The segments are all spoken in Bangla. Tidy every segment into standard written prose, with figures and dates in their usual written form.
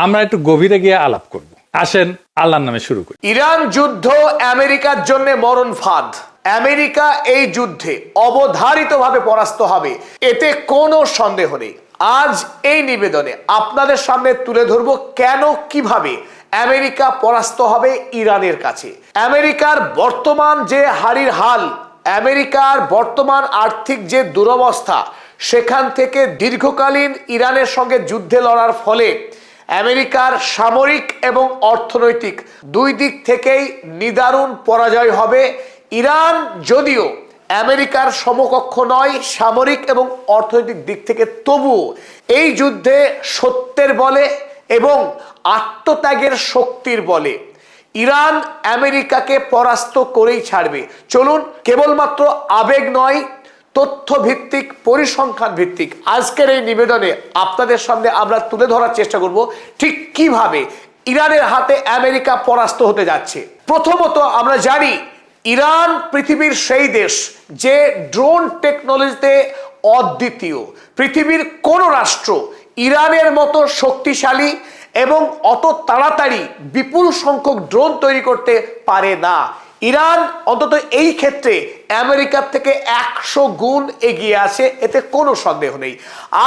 আমরা একটু গভীরে গিয়ে আলাপ করব। আসেন আল্লাহর নামে শুরু করি। ইরান যুদ্ধ আমেরিকার জন্য মরণ ফাঁদ। আমেরিকা এই যুদ্ধে অবধারিতভাবে পরাস্ত হবে, এতে কোনো সন্দেহ নেই। আজ এই নিবেদনে আপনাদের সামনে তুলে ধরব কেন, কিভাবে আমেরিকা পরাস্ত হবে ইরানের কাছে। আমেরিকার বর্তমান যে হারির হাল, আমেরিকার বর্তমান আর্থিক যে দুরবস্থা, সেখান থেকে দীর্ঘকালীন ইরানের সঙ্গে যুদ্ধে লড়ার ফলে আমেরিকার সামরিক এবং অর্থনৈতিক দুই দিক থেকেই নিদারুণ পরাজয় হবে। ইরান যদিও আমেরিকার সমকক্ষ নয় সামরিক এবং অর্থনৈতিক দিক থেকে, তবুও এই যুদ্ধে সত্যের বলে এবং আত্মত্যাগের শক্তির বলে ইরান আমেরিকাকে পরাস্ত করেই ছাড়বে। চলুন কেবলমাত্র আবেগ নয়, তথ্য ভিত্তিক, পরিসংখ্যান ভিত্তিক আজকের এই নিবেদনে আপনাদের সামনে আমরা তুলে ধরার চেষ্টা করব ঠিক কিভাবে ইরানের হাতে আমেরিকা পরাস্ত হতে যাচ্ছে। প্রথমত আমরা জানি ইরান পৃথিবীর সেই দেশ যে ড্রোন টেকনোলজিতে অদ্বিতীয়। পৃথিবীর কোন রাষ্ট্র ইরানের মতো শক্তিশালী এবং অত তাড়াতাড়ি বিপুল সংখ্যক ড্রোন তৈরি করতে পারে না। ইরান অন্তত এই ক্ষেত্রে আমেরিকার থেকে 100 গুণ এগিয়ে আছে, এতে কোনো সন্দেহ নেই।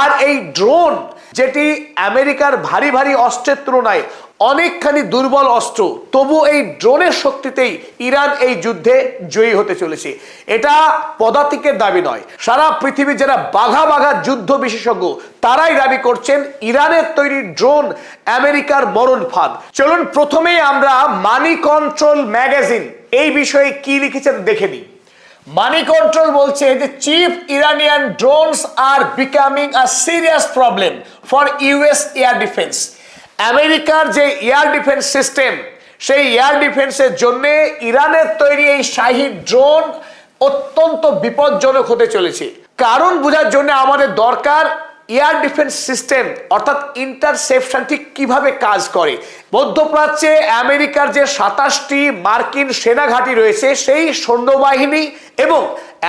আর এই ড্রোন, যেটি আমেরিকার ভারী ভারী অস্ত্রের তুলনায় অনেকখানি দুর্বল অস্ত্র, তবু এই ড্রোনের শক্তিতেই ইরান এই যুদ্ধে জয়ী হতে চলেছে। এটা পদাতিকের দাবি নয়, সারা পৃথিবীর যারা বাঘা বাঘা যুদ্ধ বিশেষজ্ঞ তারাই দাবি করছেন ইরানের তৈরি ড্রোন আমেরিকার মরণ ফাঁদ। চলুন প্রথমেই আমরা মানি কন্ট্রোল ম্যাগাজিন এই বিষয়ে কি লিখেছেন দেখে নিই। মানি কন্ট্রোল বলছে যে chief Iranian drones R becoming a serious problem for US air defence. আমেরিকার যে এয়ার ডিফেন্স সিস্টেম, সেই এয়ার ডিফেন্সের জন্য ইরানের তৈরি এই শাহী ড্রোন অত্যন্ত বিপজ্জনক হতে চলেছে। কারণ বোঝার জন্য আমাদের দরকার এয়ার ডিফেন্স সিস্টেম অর্থাৎ ইন্টারসেপশন ঠিক কিভাবে কাজ করে। মধ্যপ্রাচ্যে আমেরিকার যে 27টি মার্কিন সেনাঘাঁটি রয়েছে, সেই সৈন্যবাহিনী এবং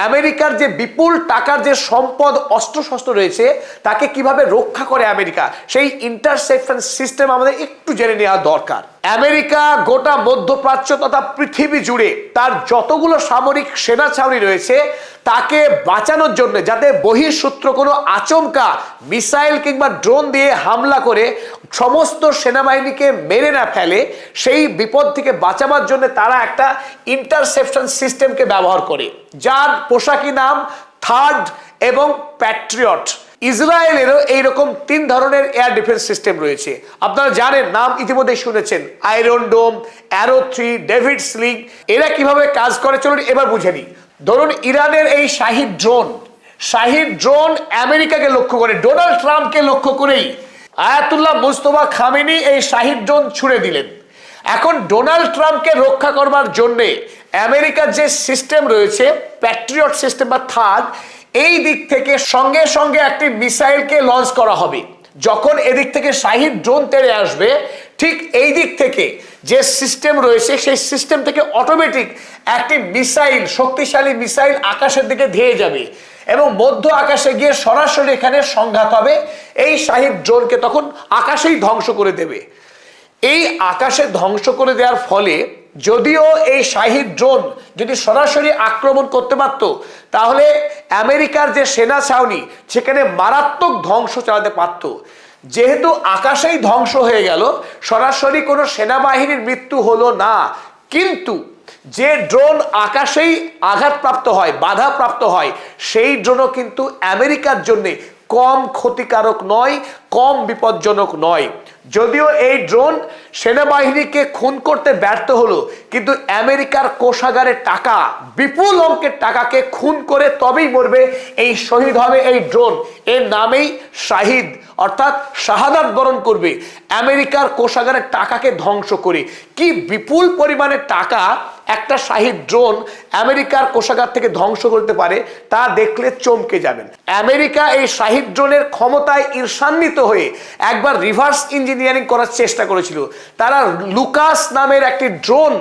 আমেরিকার যে বিপুল টাকার যে সম্পদ অস্ত্রশস্ত্র রয়েছে, তাকে কিভাবে রক্ষা করে আমেরিকা, সেই ইন্টারসেপশন সিস্টেম আমাদের একটু জেনে নেওয়া দরকার। আমেরিকা গোটা মধ্যপ্রাচ্য তথা পৃথিবী জুড়ে তার যতগুলো সামরিক সেনা ছাউনি রয়েছে, তাকে বাঁচানোর জন্য, যাতে বহিঃশত্রু কোনো আচমকা মিসাইল কিংবা ড্রোন দিয়ে হামলা করে সমস্ত সেনাবাহিনীকে মেরে না ফেলে, সেই বিপদ থেকে বাঁচাবার জন্য তারা একটা ইন্টারসেপশন সিস্টেমকে ব্যবহার করে, যার পোশাকি নাম থার্ড এবং প্যাট্রিয়ট। ইসরায়েলেরও এইরকম 3 ধরনের এয়ার ডিফেন্স সিস্টেম রয়েছে। আপনারা জানেন, নাম ইতিমধ্যে শুনেছেন, আয়রন ডোম, অ্যারো 3, ডেভিড স্লিং। এরা কিভাবে কাজ করে চলুন এবার বুঝে নিই। ধরুন ইরানের এই শাহী ড্রোন আমেরিকাকে লক্ষ্য করে, ডোনাল্ড ট্রাম্পকে লক্ষ্য করেই আয়াতুল্লাহ মুস্তফা খামেনি এই শাহী ড্রোন ছুড়ে দিলেন। এখন ডোনাল্ড ট্রাম্পকে রক্ষা করবার জন্যে আমেরিকার যে সিস্টেম রয়েছে প্যাট্রিয়ট সিস্টেম বা থার্ড, এই দিক থেকে সঙ্গে সঙ্গে একটি মিসাইলকে লঞ্চ করা হবে। যখন এদিক থেকে শাহী ড্রোন তেড়ে আসবে, ঠিক এই দিক থেকে যে সিস্টেম রয়েছে সেই সিস্টেম থেকে অটোমেটিক একটি মিসাইল, শক্তিশালী মিসাইল আকাশের দিকে ধেয়ে যাবে এবং মধ্য আকাশে গিয়ে সরাসরি এখানে সংঘাত হবে। এই শাহী ড্রোনকে তখন আকাশেই ধ্বংস করে দেবে। এই আকাশে ধ্বংস করে দেওয়ার ফলে যদিও এই শাহী ড্রোন যদি সরাসরি আক্রমণ করতে পারত, তাহলে আমেরিকার যে সেনা ছাউনি সেখানে মারাত্মক ধ্বংস চালাতে পারত। যেহেতু আকাশেই ধ্বংস হয়ে গেল, সরাসরি কোনো সেনাবাহিনীর মৃত্যু হলো না, কিন্তু যে ড্রোন আকাশেই আঘাতপ্রাপ্ত হয়, বাধাপ্রাপ্ত হয়, সেই ড্রোনও কিন্তু আমেরিকার জন্য কম ক্ষতিকারক নয়, কম বিপজ্জনক নয়। যদিও এই ড্রোন সেনাবাহিনীকে খুন করতে ব্যর্থ হলো, কিন্তু আমেরিকার কোষাগারের টাকা, বিপুল অঙ্কের টাকাকে খুন করে তবেই মরবে, এই শহীদ হবে এই ড্রোন। এর নামেই শাহিদ, অর্থাৎ শাহাদাত বরণ করবে আমেরিকার কোষাগারের টাকাকে ধ্বংস করে। কি বিপুল পরিমাণের টাকা একটা শাহী ড্রোন আমেরিকার কোষাগার থেকে ধ্বংস করতে পারে, তা দেখলে চমকে যাবেন। আমেরিকা এই শাহী ড্রোনের ক্ষমতায় ঈর্ষান্বিত হয়ে একবার রিভার্স ইঞ্জিনিয়ারিং করার চেষ্টা করেছিল। তারা লুকাস নামের একটি ড্রোন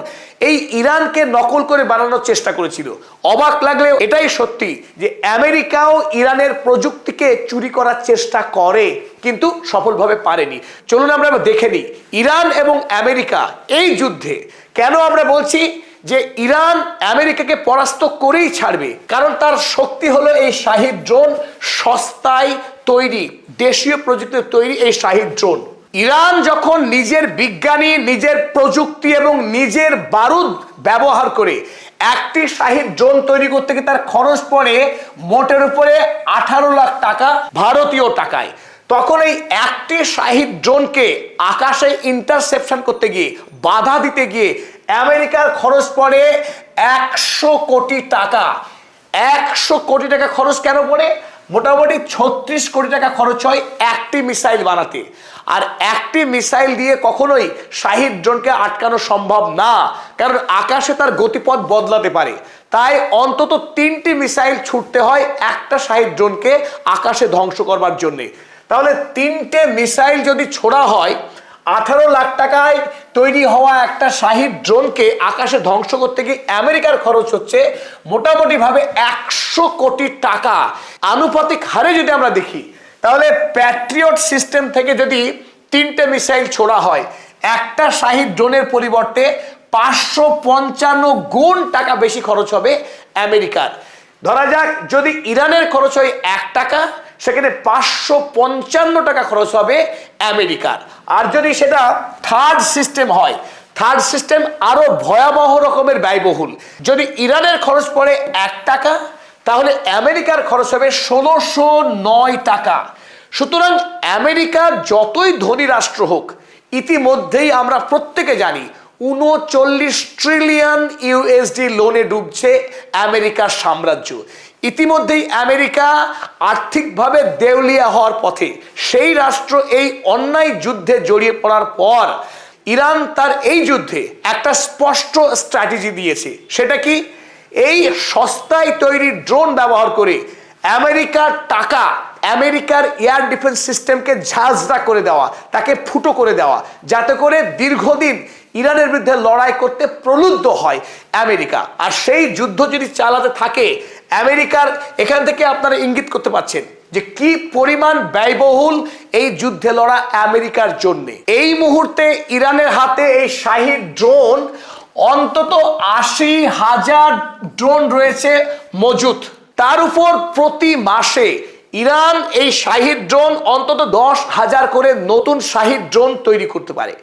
এই ইরানকে নকল করে বানানোর চেষ্টা করেছিল। অবাক লাগলেও এটাই সত্যি যে আমেরিকাও ইরানের প্রযুক্তিকে চুরি করার চেষ্টা করে, কিন্তু সফলভাবে পারেনি। চলুন আমরা দেখে নিই ইরান এবং আমেরিকা এই যুদ্ধে কেন আমরা বলছি যে ইরান আমেরিকাকে পরাস্ত করেই ছাড়বে। কারণ তার শক্তি হলো এই শাহিদ ড্রোন, সস্তায় তৈরি দেশীয় প্রযুক্তিতে তৈরি এই শাহিদ ড্রোন। ইরান যখন নিজের বিজ্ঞানী, নিজের প্রযুক্তি এবং নিজের বারুদ ব্যবহার করে একটি শাহিদ ড্রোন তৈরি করতে গিয়ে তার খরচ পড়ে মোটের উপরে 18 লাখ টাকা ভারতীয় টাকায়, তখন এই একটি শাহিদ ড্রোনকে আকাশে ইন্টারসেপশন করতে গিয়ে, বাধা দিতে গিয়ে আমেরিকার খরচ পড়ে 100 কোটি টাকা। 100 কোটি টাকা খরচ কেন পড়ে? মোটামুটি 36 কোটি টাকা খরচ হয় একটি মিসাইল বানাতে। আর একটি মিসাইল দিয়ে কখনোই শাহিদ ড্রোনকে আটকানো সম্ভব না, কারণ আকাশে তার গতিপথ বদলাতে পারে। তাই অন্তত 3টি মিসাইল ছুটতে হয় একটা শাহিদ ড্রোনকে আকাশে ধ্বংস করবার জন্যে। তাহলে 3টে মিসাইল যদি ছোড়া হয়, 18 লাখ টাকায় তৈরি হওয়া একটা শাহিদ ড্রোনকে আকাশে ধ্বংস করতে গিয়ে আমেরিকার খরচ হচ্ছে মোটামুটি ভাবে 100 কোটি টাকা। আনুপাতিক হারে যদি আমরা দেখি, তাহলে প্যাট্রিয়ট সিস্টেম থেকে যদি 3টে মিসাইল ছোড়া হয়, একটা শাহিদ ড্রোনের পরিবর্তে 555 গুণ টাকা বেশি খরচ হবে আমেরিকার। ধরা যাক যদি ইরানের খরচ হয় 1 টাকা, সেখানে 555 টাকা খরচ হবে আমেরিকার। আর যদি সেটা থার্ড সিস্টেম হয়, থার্ড সিস্টেম আরো ভয়াবহ রকমের ব্যয়বহুল। যদি ইরানের খরচ পড়ে 1 টাকা, তাহলে আমেরিকার খরচ হবে 1609 টাকা। সুতরাং আমেরিকা যতই ধনী রাষ্ট্র হোক, ইতিমধ্যেই আমরা প্রত্যেকে জানি 39 ট্রিলিয়ন ইউএসডি লোনে ডুবছে আমেরিকার সাম্রাজ্য। ইতিমধ্যেই আমেরিকা আর্থিকভাবে দেউলিয়া হওয়ার পথে। সেই রাষ্ট্র এই অন্যায় যুদ্ধে জড়িয়ে পড়ার পর ইরান তার এই যুদ্ধে একটা স্পষ্ট স্ট্র্যাটেজি দিয়েছে। সেটা কি? এই সস্তায় তৈরি ড্রোন ব্যবহার করে আমেরিকার টাকা, আমেরিকার এয়ার ডিফেন্স সিস্টেমকে ঝাঁঝরা করে দেওয়া, তাকে ফুটো করে দেওয়া, যাতে করে দীর্ঘদিন ইরানের বিরুদ্ধে লড়াই করতে প্রলুব্ধ হয় আমেরিকা। আর সেই যুদ্ধ যদি চালাতে থাকে আমেরিকার, এখান থেকে আপনারা ইঙ্গিত করতে পারছেন যে কি পরিমাণ ব্যয়বহুল এই যুদ্ধে লড়া আমেরিকার জন্য। এই মুহূর্তে ইরানের হাতে এই শাহিদ ড্রোন অন্তত 80,000 ড্রোন রয়েছে মজুত। তার উপর প্রতি মাসে ইরান এই শাহিদ ড্রোন অন্তত 10,000 করে নতুন শাহিদ ড্রোন তৈরি করতে পারে।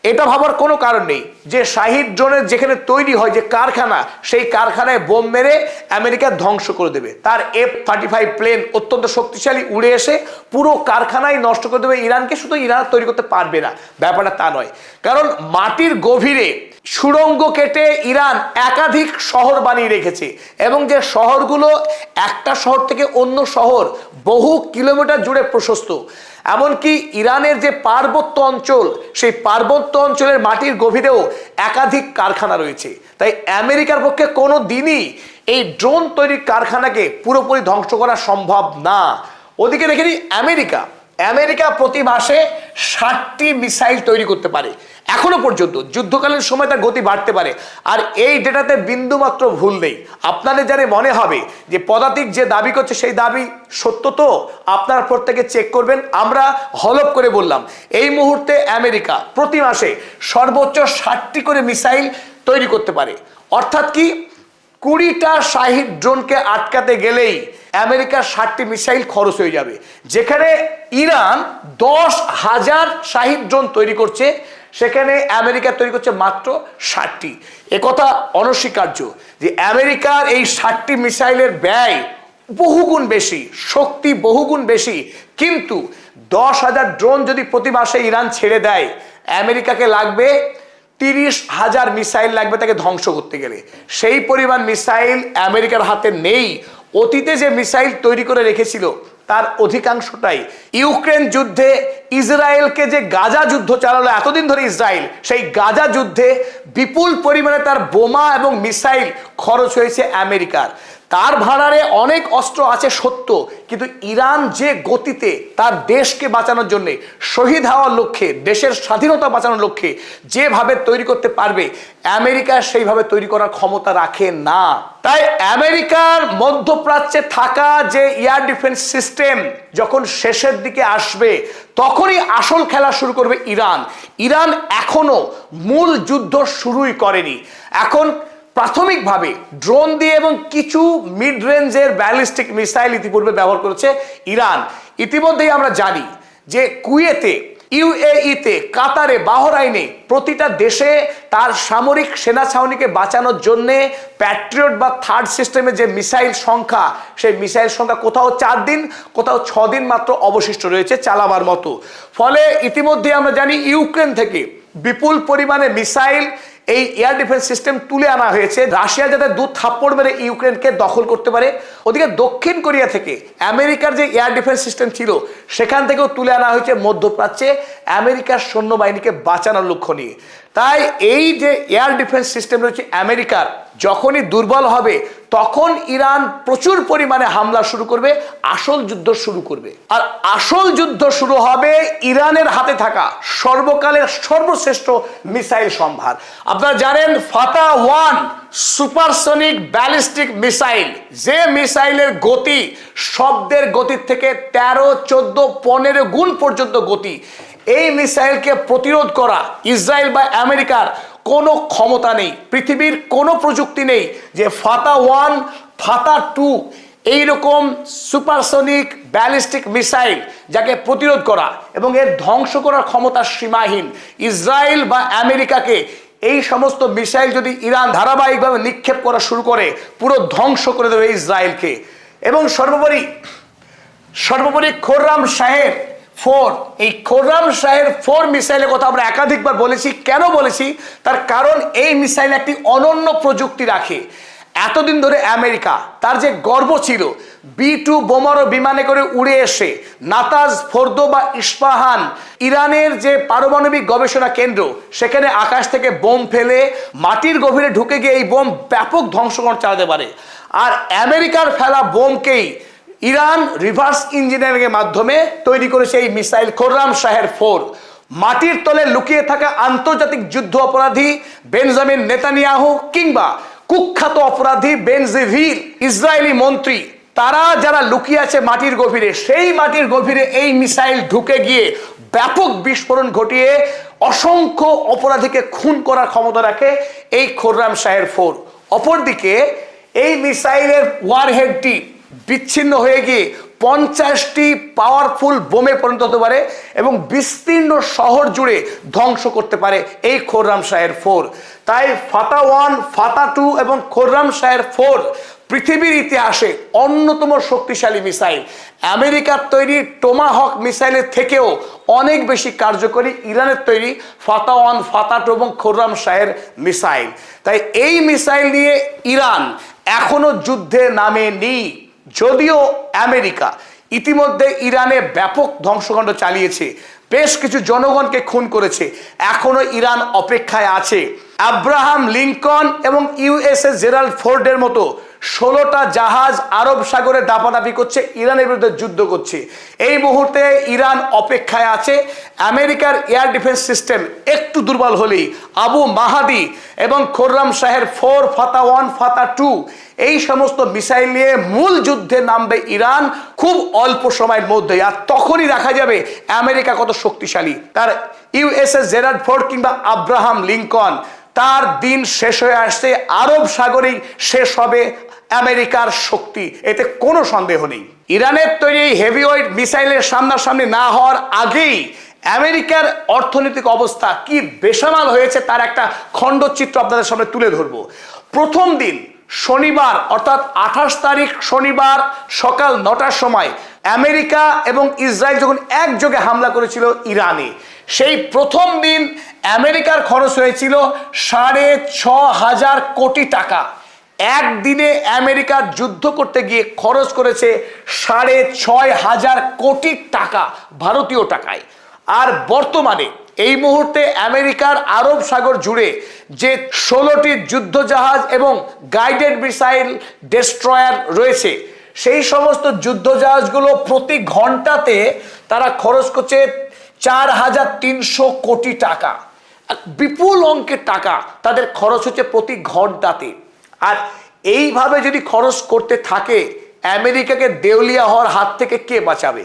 এটা ভাবার কোনো কারণ নেই যে শাহিদ ড্রোনের যেখানে তৈরি হয় যে কারখানা, সেই কারখানায় বোম মেরে আমেরিকা ধ্বংস করে দেবে। তার F-35 প্লেন অত্যন্ত শক্তিশালী উড়ে এসে পুরো কারখানায় নষ্ট করে দেবে ইরানকে। শুধু ইরান তৈরি করতে পারবে না, ব্যাপারটা তা নয়। কারণ মাটির গভীরে সুড়ঙ্গ কেটে ইরান একাধিক শহর বানিয়ে রেখেছে, এবং যে শহরগুলো একটা শহর থেকে অন্য শহর বহু কিলোমিটার জুড়ে প্রশস্ত। এমনকি ইরানের যে পার্বত্য অঞ্চল, সেই পার্বত্য অঞ্চলের মাটির গভীরেও একাধিক কারখানা রয়েছে। তাই আমেরিকার পক্ষে কোনো দিনই এই ড্রোন তৈরির কারখানাকে পুরোপুরি ধ্বংস করা সম্ভব না। ওদিকে দেখে নিই আমেরিকা প্রতি মাসে 60টি মিসাইল তৈরি করতে পারে। এখনো পর্যন্ত যুদ্ধকালীন সময় তার গতি বাড়তে পারে। আর এই ডেটাতে বিন্দুমাত্র ভুল নেই। আপনাদের জানে মনে হবে যে পদাতিক যে দাবি করছে সেই দাবি সত্য, তো আপনারা প্রত্যেকে চেক করবেন। আমরা হলফ করে বললাম এই মুহূর্তে আমেরিকা প্রতি মাসে সর্বোচ্চ 60টি করে মিসাইল তৈরি করতে পারে। অর্থাৎ কি, 20টা শাহিদ ড্রোনকে আটকাতে গেলেই আমেরিকার 60টি মিসাইল খরচ হয়ে যাবে। যেখানে ইরান 10,000 শাহিদ ড্রোন তৈরি করছে, সেখানে আমেরিকা তৈরি করছে মাত্র 60টি। একথা অনস্বীকার্য যে আমেরিকার এই 60টি মিসাইলের ব্যয় বহুগুণ বেশি, শক্তি বহুগুণ বেশি। কিন্তু 10,000 ড্রোন যদি প্রতি মাসে ইরান ছেড়ে দেয়, আমেরিকাকে লাগবে 30,000 মিসাইল লাগবে তাকে ধ্বংস করতে গেলে। সেই পরিমাণ মিসাইল আমেরিকার হাতে নেই। অতীতে যে মিসাইল তৈরি করে রেখেছিল তার অধিকাংশটাই ইউক্রেন যুদ্ধে ইসরায়েলকে যে গাজা যুদ্ধ চালালো এতদিন ধরে ইসরায়েল, সেই গাজা যুদ্ধে বিপুল পরিমাণে তার বোমা এবং মিসাইল খরচ হয়েছে আমেরিকার। তার ভাড়ারে অনেক অস্ত্র আছে সত্য, কিন্তু ইরান যে গতিতে তার দেশকে বাঁচানোর জন্য, শহীদ হওয়ার লক্ষ্যে, দেশের স্বাধীনতা বাঁচানোর লক্ষ্যে যেভাবে তৈরি করতে পারবে, আমেরিকা সেইভাবে তৈরি করার ক্ষমতা রাখে না। তাই আমেরিকার মধ্যপ্রাচ্যে থাকা যে এয়ার ডিফেন্স সিস্টেম যখন শেষের দিকে আসবে, তখনই আসল খেলা শুরু করবে ইরান। ইরান এখনো মূল যুদ্ধ শুরুই করেনি। এখন প্রাথমিকভাবে ড্রোন দিয়ে এবং কিছু মিড রেঞ্জের ব্যালিস্টিক মিসাইল ইতিপূর্বে ব্যবহার করেছে ইরান। ইতিমধ্যেই আমরা জানি যে কুয়েতে, ইউএইতে, কাতারে, বাহরাইনে প্রতিটা দেশে তার সামরিক সেনা ছাউনিকে বাঁচানোর জন্যে প্যাট্রিয়ট বা থার্ড সিস্টেমের যে মিসাইল সংখ্যা, সেই মিসাইল সংখ্যা কোথাও 4 দিন, কোথাও 6 দিন মাত্র অবশিষ্ট রয়েছে চালাবার মতো। ফলে ইতিমধ্যে আমরা জানি ইউক্রেন থেকে বিপুল পরিমাণে মিসাইল, এই এয়ার ডিফেন্স সিস্টেম তুলে আনা হয়েছে, রাশিয়া যাতে 2 থাপ্পড় মেরে ইউক্রেনকে দখল করতে পারে। ওদিকে দক্ষিণ কোরিয়া থেকে আমেরিকার যে এয়ার ডিফেন্স সিস্টেম ছিল, সেখান থেকেও তুলে আনা হয়েছে মধ্যপ্রাচ্যে আমেরিকার সৈন্যবাহিনীকে বাঁচানোর লক্ষ্য নিয়ে। তাই এই যে এয়ার ডিফেন্স সিস্টেম রয়েছে আমেরিকার, যখনই দুর্বল হবে তখন ইরান প্রচুর পরিমাণে হামলা শুরু করবে, আসল যুদ্ধ শুরু করবে। আর আসল যুদ্ধ শুরু হবে ইরানের হাতে থাকা সর্বকালের সর্বশ্রেষ্ঠ মিসাইল সম্ভার। আপনারা জানেন ফাতা-1 সুপারসনিক ব্যালিস্টিক মিসাইল, যে মিসাইলের গতি শব্দের গতির থেকে 13, 14, 15 গুণ পর্যন্ত গতি। এই মিসাইলকে প্রতিরোধ করা ইসরায়েল বা আমেরিকার কোনো ক্ষমতা নেই, পৃথিবীর কোনো প্রযুক্তি নেই যে ফাতা-1, ফাতা-2 এইরকম সুপারসনিক ব্যালিস্টিক মিসাইল যাকে প্রতিরোধ করা এবং এর ধ্বংস করার ক্ষমতা সীমাহীন। ইসরায়েল বা আমেরিকাকে এই সমস্ত মিসাইল যদি ইরান ধারাবাহিকভাবে নিক্ষেপ করা শুরু করে, পুরো ধ্বংস করে দেবে ইসরায়েলকে। এবং সর্বোপরি খোররাম শাহের 4, এই খোররাম শাহের 4 মিসাইলের কথা আমরা একাধিকবার বলেছি। কেন বলেছি? তার কারণ এই মিসাইল একটি অনন্য প্রযুক্তি রাখে। এতদিন ধরে আমেরিকা তার যে গর্ব ছিল, B-2 বোমারো বিমানে করে উড়ে এসে নাতাজ, ফোর্দো বা ইস্পাহান, ইরানের যে পারমাণবিক গবেষণা কেন্দ্র, সেখানে আকাশ থেকে বোম ফেলে মাটির গভীরে ঢুকে গিয়ে এই বোম ব্যাপক ধ্বংসকরণ চালাতে পারে। আর আমেরিকার ফেলা বোমকেই ইরান রিভার্স ইঞ্জিনিয়ারিং এর মাধ্যমে তৈরি করেছে এই মিসাইল খোররাম শাহের 4। মাটির তলে লুকিয়ে থাকা আন্তর্জাতিক যুদ্ধ অপরাধী বেঞ্জামিন নেতানিয়াহু কিংবা কুখ্যাত অপরাধী বেনজিভির, ইসরায়েলি মন্ত্রী, তারা যারা লুকিয়ে আছে মাটির গভীরে, সেই মাটির গভীরে এই মিসাইল ঢুকে গিয়ে ব্যাপক বিস্ফোরণ ঘটিয়ে অসংখ্য অপরাধীকে খুন করার ক্ষমতা রাখে এই খোররাম শাহের 4। অপরদিকে এই মিসাইলের ওয়ারহেডটি বিচ্ছিন্ন হয়ে গিয়ে 50টি পাওয়ারফুল বোমে পরিণত হতে পারে এবং বিস্তীর্ণ শহর জুড়ে ধ্বংস করতে পারে এই খোররাম শাহের 4। তাই ফাতা-1, ফাতা-2 এবং খোররাম শাহের 4 পৃথিবীর ইতিহাসে অন্যতম শক্তিশালী মিসাইল। আমেরিকার তৈরি টোমাহক মিসাইলের থেকেও অনেক বেশি কার্যকরী ইরানের তৈরি ফাতা-1, ফাতা-2 এবং খোররাম শাহের মিসাইল। তাই এই মিসাইল নিয়ে ইরান এখনো যুদ্ধে নামেনি। যদিও আমেরিকা ইতিমধ্যে ইরানে ব্যাপক ধ্বংসকাণ্ড চালিয়েছে, বেশ কিছু জনগণকে খুন করেছে, এখনো ইরান অপেক্ষায় আছে। আব্রাহাম লিঙ্কন এবং ইউএসএস জেরাল্ড ফোর্ডের মতো 16টা জাহাজ আরব সাগরে দাপাদাপি করছে, ইরানের বিরুদ্ধে যুদ্ধ করছে। এই মুহূর্তে ইরান অপেক্ষায় আছে। আমেরিকার এয়ার ডিফেন্স সিস্টেম একটু দুর্বল হলেই আবু মাহাদি এবং খোররাম শাহের 4, ফাতা-1, ফাতা-2 এই সমস্ত মিসাইল নিয়ে মূল যুদ্ধে নামবে ইরান খুব অল্প সময়ের মধ্যে। আর তখনই দেখা যাবে আমেরিকা কত শক্তিশালী। তার ইউএসএস জেরাল্ড ফোর্ড কিংবা আব্রাহাম লিঙ্কন, তার দিন শেষ হয়ে আসছে, আরব সাগরেই শেষ হবে আমেরিকার শক্তি, এতে কোনো সন্দেহ নেই। ইরানের তৈরি হেভিওয়েট মিসাইলের সামনাসামনি না হওয়ার আগেই আমেরিকার অর্থনৈতিক অবস্থা কি বেসামাল হয়েছে তার একটা খণ্ডচিত্র আপনাদের সামনে তুলে ধরবো। প্রথম দিন শনিবার অর্থাৎ 28 তারিখ শনিবার সকাল 9টার সময় আমেরিকা এবং ইসরায়েল যখন একযোগে হামলা করেছিল ইরানে, সেই প্রথম দিন আমেরিকার খরচ হয়েছিল 6,500 কোটি টাকা। একদিনে আমেরিকা যুদ্ধ করতে গিয়ে খরচ করেছে 6,500 কোটি টাকা ভারতীয় টাকায়। আর বর্তমানে এই মুহূর্তে আমেরিকার আরব সাগর জুড়ে যে 16টি যুদ্ধজাহাজ এবং গাইডেড মিসাইল ডেস্ট্রয়ার রয়েছে, সেই সমস্ত যুদ্ধজাহাজগুলো প্রতি ঘন্টাতে তারা খরচ করছে 4,300 কোটি টাকা। বিপুল অঙ্কের টাকা তাদের খরচ হচ্ছে প্রতি ঘন্টাতে। আর এইভাবে যদি খরচ করতে থাকে, আমেরিকাকে দেউলিয়া হওয়ার হাত থেকে কে বাঁচাবে?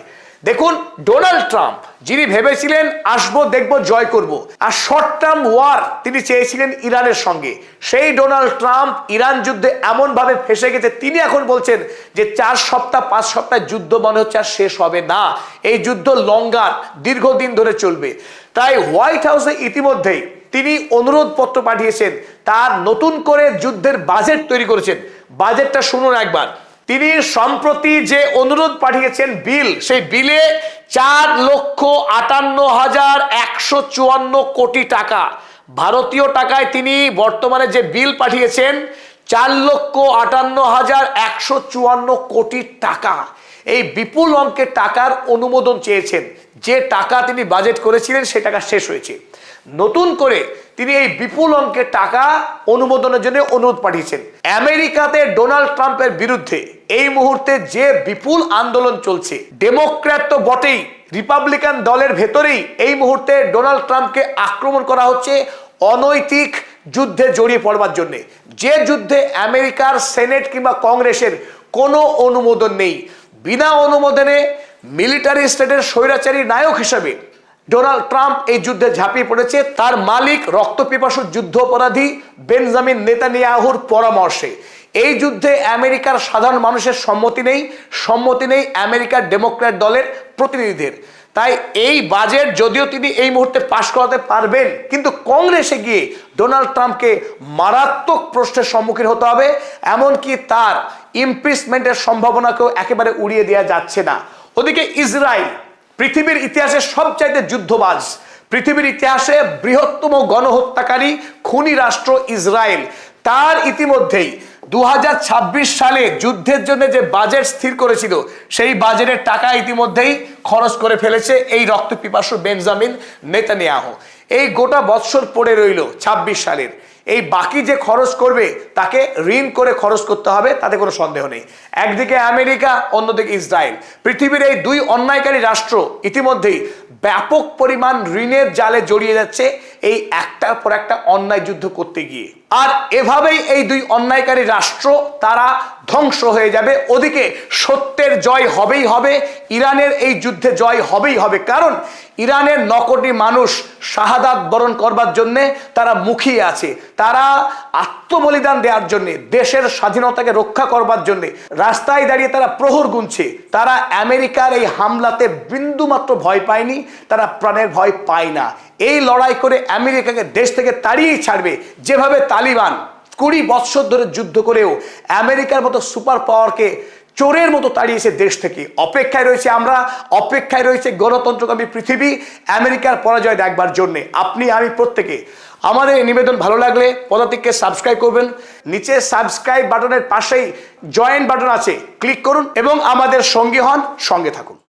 দেখুন, ডোনাল্ড ট্রাম্প যিনি ভেবেছিলেন আসবো দেখবো জয় করব, আর শর্ট টার্ম ওয়ার তিনি চেয়েছিলেন ইরানের সঙ্গে, সেই ডোনাল্ড ট্রাম্প ইরান যুদ্ধে এমন ভাবে ফেসে গেছে, তিনি এখন বলছেন যে 4 সপ্তাহ 5 সপ্তাহ যুদ্ধ মনে হচ্ছে আর শেষ হবে না, এই যুদ্ধ লঙ্গার দীর্ঘদিন ধরে চলবে। তাই হোয়াইট হাউসে ইতিমধ্যেই তিনি অনুরোধ পত্র পাঠিয়েছেন, তার নতুন করে যুদ্ধের বাজেট তৈরি করেছেন। বাজেটটা শুনুন একবার। তিনি সম্প্রতি যে অনুরোধ পাঠিয়েছেন বিল, সেই বিলে 4,58,154 কোটি টাকা, ভারতীয় টাকায় তিনি বর্তমানে যে বিল পাঠিয়েছেন 4,58,154 কোটি টাকা। এই বিপুল অঙ্কের টাকার অনুমোদন চেয়েছেন। যে টাকা তিনি বাজেট করেছিলেন সে টাকা শেষ হয়েছে। নতুন করে তিনি এই বিপুল অঙ্কের টাকা অনুমোদনের জন্য অনুরোধ পাঠিয়েছেন। আমেরিকাতে ডোনাল্ড ট্রাম্পের বিরুদ্ধে এই মুহূর্তে যে বিপুল আন্দোলন চলছে, ডেমোক্র্যাট তো বটেই, রিপাবলিকান দলের ভেতরেই এই মুহূর্তে ডোনাল্ড ট্রাম্পকে আক্রমণ করা হচ্ছে অনৈতিক যুদ্ধে জড়িয়ে পড়বার জন্য, যে যুদ্ধে আমেরিকার সেনেট কিংবা কংগ্রেসের কোনো অনুমোদন নেই। বিনা অনুমোদনে মিলিটারি স্টেটের স্বৈরাচারী নায়ক হিসেবে ডোনাল্ড ট্রাম্প এই যুদ্ধে ঝাঁপিয়ে পড়েছে তার মালিক রক্তপিপাসু যুদ্ধ অপরাধী বেঞ্জামিন নেতানিয়াহুর পরামর্শে। এই যুদ্ধে আমেরিকার সাধারণ মানুষের সম্মতি নেই আমেরিকার ডেমোক্র্যাট দলের প্রতিনিধিদের। তাই এই বাজেট যদিও তিনি এই মুহূর্তে পাশ করাতে পারবেন, কিন্তু কংগ্রেসে গিয়ে ডোনাল্ড ট্রাম্পকে মারাত্মক প্রশ্নের সম্মুখীন হতে হবে। এমনকি তার ইমপিচমেন্টের সম্ভাবনাকেও একেবারে উড়িয়ে দেওয়া যাচ্ছে না। ওদিকে ইসরায়েল, পৃথিবীর ইতিহাসে সবচাইতে যুদ্ধবাজ, পৃথিবীর ইতিহাসে বৃহত্তম গণহত্যাকারী খুনি রাষ্ট্র ইসরায়েল, তার ইতিমধ্যেই 2026 সালে যুদ্ধের জন্য যে বাজেট স্থির করেছিল সেই বাজেটের টাকা ইতিমধ্যেই খরচ করে ফেলেছে এই রক্তপিপাসু বেঞ্জামিন নেতানিয়াহু। এই গোটা বৎসর পড়ে রইল 26 সালের, এই বাকি যে খরচ করবে তাকে ঋণ করে খরচ করতে হবে, তাতে কোনো সন্দেহ নেই। একদিকে আমেরিকা, অন্যদিকে ইসরায়েল, পৃথিবীর এই দুই অন্যায়কারী রাষ্ট্র ইতিমধ্যেই ব্যাপক পরিমাণ ঋণের জালে জড়িয়ে যাচ্ছে এই একটার পর একটা অন্যায় যুদ্ধ করতে গিয়ে। আর এভাবেই এই দুই অন্যায়কারী রাষ্ট্র তারা ধ্বংস হয়ে যাবে। ওদিকে সত্যের জয় হবেই হবে, ইরানের এই যুদ্ধে জয় হবেই হবে, কারণ ইরানের 9 কোটি মানুষ শাহাদাত বরণ করবার জন্যে তারা মুখিয়ে আছে, তারা আত্মবলিদান দেওয়ার জন্য, দেশের স্বাধীনতাকে রক্ষা করবার জন্য রাস্তায় দাঁড়িয়ে তারা প্রহর গুনছে। তারা আমেরিকার এই হামলাতে বিন্দুমাত্র ভয় পায়নি, তারা প্রাণের ভয় পায় না। এই লড়াই করে আমেরিকাকে দেশ থেকে তাড়িয়েই ছাড়বে, যেভাবে তালিবান 20 বৎসর ধরে যুদ্ধ করেও আমেরিকার মতো সুপার পাওয়ারকে চোরের মতো তাড়িয়েছে দেশ থেকে। অপেক্ষায় রয়েছে আমরা, অপেক্ষায় রয়েছে গণতন্ত্রকামী পৃথিবী আমেরিকার পরাজয় দেখবার জন্যে। আপনি আমি প্রত্যেকে আমাদের এই নিবেদন ভালো লাগলে পদাতিককে সাবস্ক্রাইব করবেন। নিচে সাবস্ক্রাইব বাটনের পাশেই জয়েন বাটন আছে, ক্লিক করুন এবং আমাদের সঙ্গী হন, সঙ্গে থাকুন।